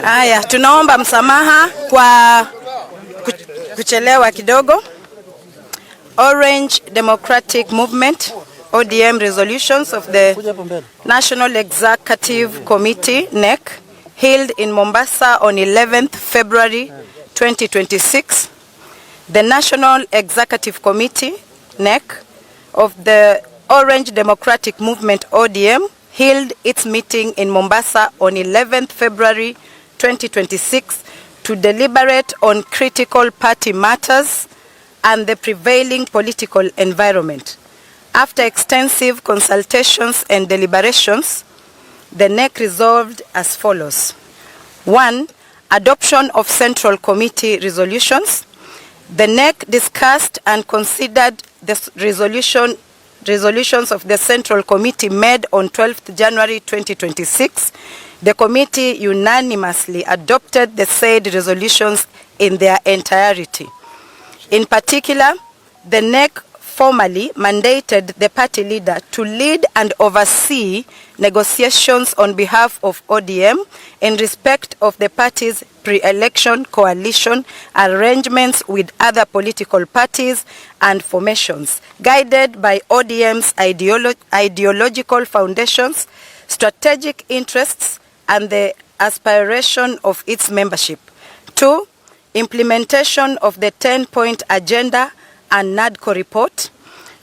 Haya, tunaomba msamaha kwa kuchelewa kidogo. Orange Democratic Movement, ODM resolutions of the National Executive Committee, NEC, held in Mombasa on 11th February 2026. The National Executive Committee, NEC, of the Orange Democratic Movement, ODM, held its meeting in Mombasa on 11th February 2026 to deliberate on critical party matters and the prevailing political environment. After extensive consultations and deliberations, the NEC resolved as follows. 1. Adoption of Central Committee resolutions. The NEC discussed and considered the resolutions of the Central Committee made on 12th January 2026. The committee unanimously adopted the said resolutions in their entirety. In particular, the NEC formally mandated the party leader to lead and oversee negotiations on behalf of ODM in respect of the party's pre-election coalition arrangements with other political parties and formations, guided by ODM's ideological foundations, strategic interests, and the aspiration of its membership. 2. Implementation of the 10-point agenda and NADCO report.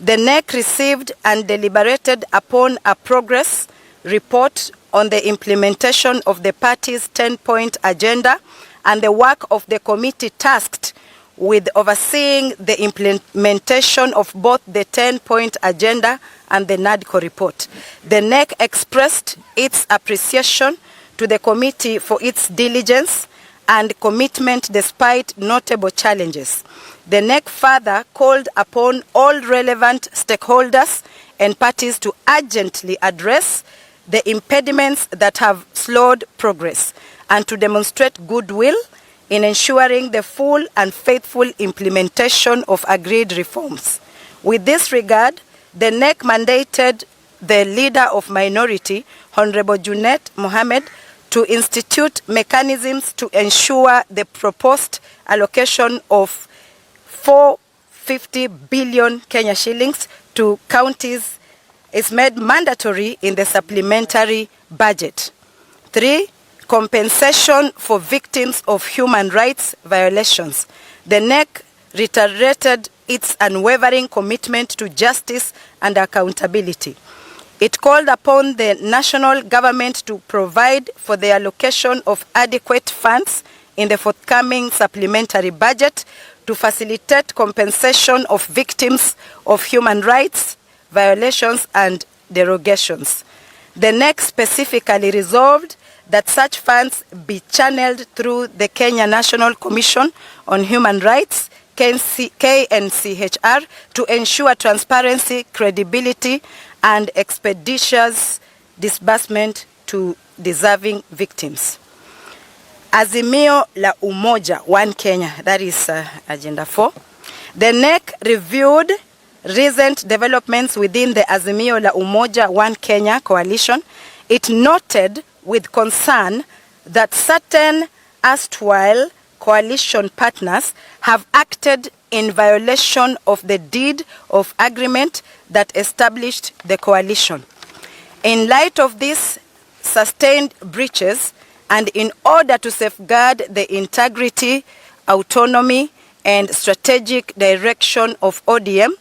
The NEC received and deliberated upon a progress report on the implementation of the party's 10-point agenda and the work of the committee tasked with overseeing the implementation of both the 10-point agenda and the NADCO report. The NEC expressed its appreciation to the committee for its diligence and commitment despite notable challenges. The NEC further called upon all relevant stakeholders and parties to urgently address the impediments that have slowed progress and to demonstrate goodwill in ensuring the full and faithful implementation of agreed reforms. With this regard, the NEC mandated the Leader of Minority, Honorable Junet Mohammed, to institute mechanisms to ensure the proposed allocation of 450 billion Kenya shillings to counties is made mandatory in the supplementary budget. 3. Compensation for victims of human rights violations. The NEC reiterated its unwavering commitment to justice and accountability. It called upon the national government to provide for the allocation of adequate funds in the forthcoming supplementary budget to facilitate compensation of victims of human rights violations and derogations. The NEC specifically resolved that such funds be channeled through the Kenya National Commission on Human Rights, KNCHR, to ensure transparency, credibility, and expeditious disbursement to deserving victims. Azimio la Umoja, One Kenya, that is Agenda 4. The NEC reviewed recent developments within the Azimio la Umoja, One Kenya coalition. It noted with concern that certain erstwhile coalition partners have acted in violation of the deed of agreement that established the coalition. In light of these sustained breaches, and in order to safeguard the integrity, autonomy, and strategic direction of ODM,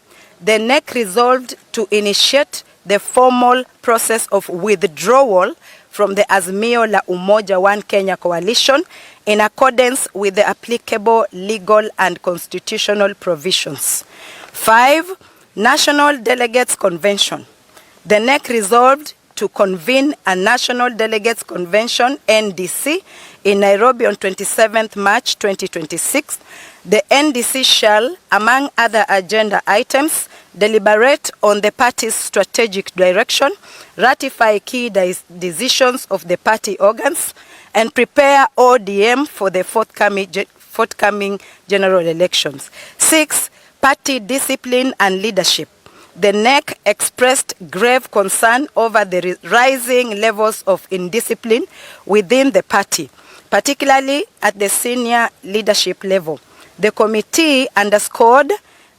the NEC resolved to initiate the formal process of withdrawal from the Azimio la Umoja One Kenya coalition in accordance with the applicable legal and constitutional provisions. 5. National Delegates Convention. The NEC resolved to convene a National Delegates Convention, NDC, in Nairobi on 27th March 2026. The NDC shall, among other agenda items, deliberate on the party's strategic direction, ratify key decisions of the party organs, and prepare ODM for the forthcoming general elections. 6. Party discipline and leadership. The NEC expressed grave concern over the rising levels of indiscipline within the party. particularly at the senior leadership level. The committee underscored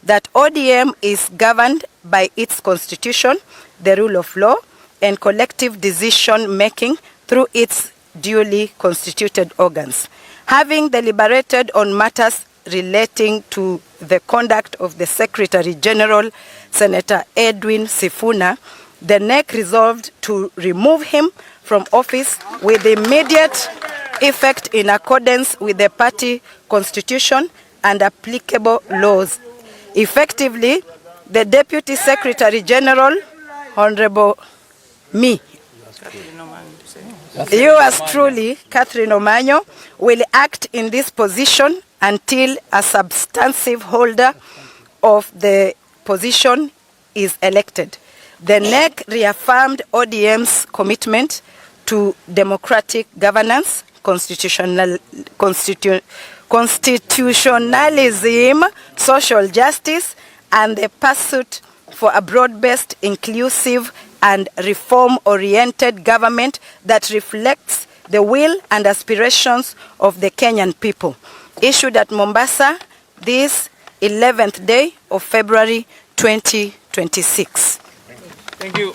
that ODM is governed by its constitution, the rule of law, and collective decision-making through its duly constituted organs. Having deliberated on matters relating to the conduct of the Secretary General, Senator Edwin Sifuna, the NEC resolved to remove him from office with immediate effect in accordance with the party constitution and applicable laws. Effectively, the Deputy Secretary General, Honorable me, yours truly, Catherine Omanyo, will act in this position until a substantive holder of the position is elected. The NEC reaffirmed ODM's commitment to democratic governance, constitutionalism, social justice, and the pursuit for a broad-based, inclusive, and reform-oriented government that reflects the will and aspirations of the Kenyan people. Issued at Mombasa this 11th day of February 2026. Thank you.